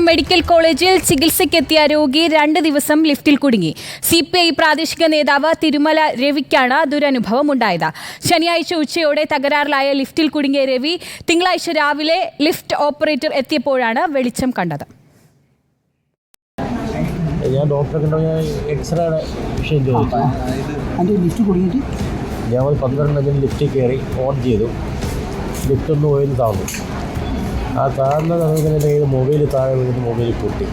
Medical കോളേജിൽ ചികിത്സയ്ക്കെത്തിയ രോഗി 2 ദിവസം ലിഫ്റ്റിൽ കുടുങ്ങി. CPI പ്രാദേശിക നേതാവ് തിരുമല രവിക്കാണ് ദുരനുഭവം ഉണ്ടായത്. ശനിയാഴ്ച ഉച്ചയോടെ തകരാറിലായ ലിഫ്റ്റിൽ കുടുങ്ങിയ രവി തിങ്കളാഴ്ച രാവിലെ ലിഫ്റ്റ് ഓപ്പറേറ്റർ എത്തിയപ്പോഴാണ് വെളിച്ചം കണ്ടത്. ഞാൻ ഡോക്ടറെ കണ്ടോ, ഞാൻ എക്സ്റേയുടെ വിഷയം ചോദിച്ചു. ഞാൻ 12 ലിഫ്റ്റിൽ കയറി ഓൺ ചെയ്തു. ലിഫ്റ്റ് ഒന്ന് പോയെന്ന് താന്നു. ആ താഴ്ന്ന സമയത്ത് മൊബൈൽ താഴെ വീഴുന്ന മൊബൈൽ പൊട്ടി.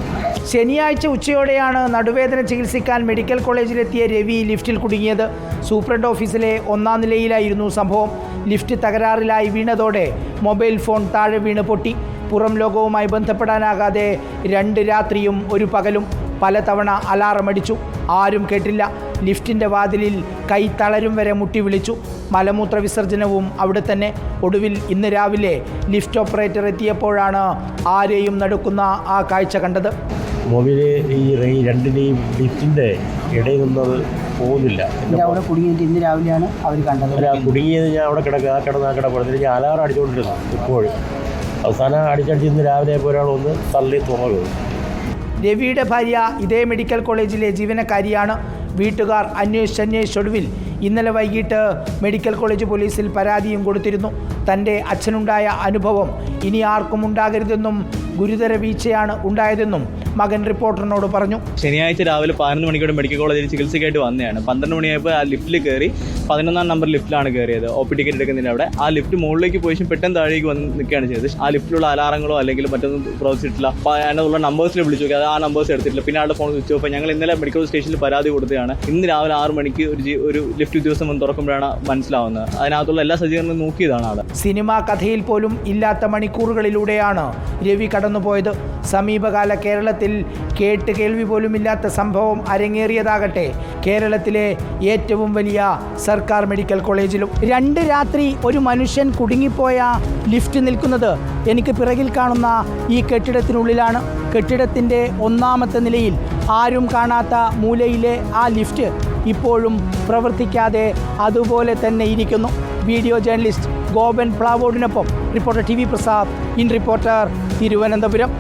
ശനിയാഴ്ച ഉച്ചയോടെയാണ് നടുവേദന ചികിത്സിക്കാൻ മെഡിക്കൽ കോളേജിലെത്തിയ രവി ലിഫ്റ്റിൽ കുടുങ്ങിയത്. സൂപ്രണ്ട് ഓഫീസിലെ 1-ാം നിലയിലായിരുന്നു സംഭവം. ലിഫ്റ്റ് തകരാറിലായി വീണതോടെ മൊബൈൽ ഫോൺ താഴെ വീണ് പൊട്ടി. പുറം ലോകവുമായി ബന്ധപ്പെടാനാകാതെ 2 രാത്രിയും 1 പകലും പലതവണ അലാറം അടിച്ചു. ആരും കേട്ടില്ല. ലിഫ്റ്റിൻ്റെ വാതിലിൽ കൈ തളരും വരെ മുട്ടി വിളിച്ചു. മലമൂത്ര വിസർജനവും അവിടെ തന്നെ. ഒടുവിൽ ഇന്ന് രാവിലെ ലിഫ്റ്റ് ഓപ്പറേറ്റർ എത്തിയപ്പോഴാണ് ആരെയും നടുക്കുന്ന ആ കാഴ്ച കണ്ടത്. മൊബൈല് ഈ രണ്ടിനെയും ലിഫ്റ്റിൻ്റെ ഇടയിൽ നിന്നത് പോകുന്നില്ല. അവിടെ കുടുങ്ങിയിട്ട് ഇന്ന് രാവിലെയാണ് അവർ കണ്ടത്. കുടുങ്ങിയത് ഞാൻ അവിടെ കിടക്കുന്നത് ഞാൻ അലാറം അടിച്ചുകൊണ്ടിരുന്നു ഇപ്പോഴും. അവസാനം അടിച്ചടിച്ച് ഇന്ന് രാവിലെ ഒരാൾ ഒന്ന് തള്ളി തുറന്നു. രവിയുടെ ഭാര്യ ഇതേ മെഡിക്കൽ കോളേജിലെ ജീവനക്കാരിയാണ്. വീട്ടുകാർ അന്വേഷിച്ചൊടുവിൽ ഇന്നലെ വൈകിട്ട് മെഡിക്കൽ കോളേജ് പോലീസിൽ പരാതിയും കൊടുത്തിരുന്നു. തൻ്റെ അച്ഛനുണ്ടായ അനുഭവം ഇനി ആർക്കും ഉണ്ടാകരുതെന്നും ഗുരുതര വീഴ്ചയാണ് ഉണ്ടായതെന്നും മകൻ റിപ്പോർട്ടറിനോട് പറഞ്ഞു. ശനിയാഴ്ച രാവിലെ 11 മണിക്കൂർ മെഡിക്കൽ കോളേജിൽ ചികിത്സയ്ക്കായിട്ട് വന്നതാണ്. 12 മണിയായപ്പോൾ ആ ലിഫ്റ്റിൽ കയറി 11-ാം നമ്പർ ലിഫ്റ്റിലാണ് കയറിയത്. OP ടിക്കറ്റ് എടുക്കുന്നതിന് അവിടെ ആ ലിഫ്റ്റ് മുകളിലേക്ക് പോയി പെട്ടെന്ന് താഴേക്ക് വന്ന് നിൽക്കുകയാണ് ചെയ്തത്. ആ ലിഫ്റ്റിലുള്ള അലാറങ്ങളോ അല്ലെങ്കിൽ മറ്റൊന്നും പ്രവർത്തിച്ചിട്ടില്ല. അതിനുള്ള നമ്പേഴ്സിൽ വിളിച്ചു നോക്കി, അത് ആ നമ്പേഴ്സ് എടുത്തിട്ടില്ല. പിന്നെ ആളുടെ ഫോൺ സ്വിച്ച് ഓഫ്. ഞങ്ങൾ ഇന്നലെ മെഡിക്കൽ സ്റ്റേഷനിൽ പരാതി കൊടുത്തതാണ്. ഇന്ന് രാവിലെ 6 മണിക്ക് ഒരു ലിഫ്റ്റ് ദിവസം വന്ന് തുറക്കുമ്പോഴാണ് മനസ്സിലാവുന്നത്. അതിനകത്തുള്ള എല്ലാ സജ്ജീകരണങ്ങളും നോക്കിയതാണ് ആൾ. സിനിമാ കഥയിൽ പോലും ഇല്ലാത്ത മണിക്കൂറുകളിലൂടെയാണ് രവി കടന്നുപോയത്. സമീപകാല കേരളത്തിൽ കേൾവി പോലുമില്ലാത്ത സംഭവം അരങ്ങേറിയതാകട്ടെ കേരളത്തിലെ ഏറ്റവും വലിയ സർക്കാർ മെഡിക്കൽ കോളേജിലും. 2 രാത്രി ഒരു മനുഷ്യൻ കുടുങ്ങിപ്പോയ ലിഫ്റ്റ് നിൽക്കുന്നത് എനിക്ക് പിറകിൽ കാണുന്ന ഈ കെട്ടിടത്തിനുള്ളിലാണ്. കെട്ടിടത്തിൻ്റെ 1-ാമത്തെ നിലയിൽ ആരും കാണാത്ത മൂലയിലെ ആ ലിഫ്റ്റ് ഇപ്പോഴും പ്രവർത്തിക്കാതെ അതുപോലെ തന്നെ ഇരിക്കുന്നു. വീഡിയോ ജേർണലിസ്റ്റ് ഗോപൻ പ്ലാവോഡിനൊപ്പം reporter TV Prasad, in reporter, Thiruvananthapuram.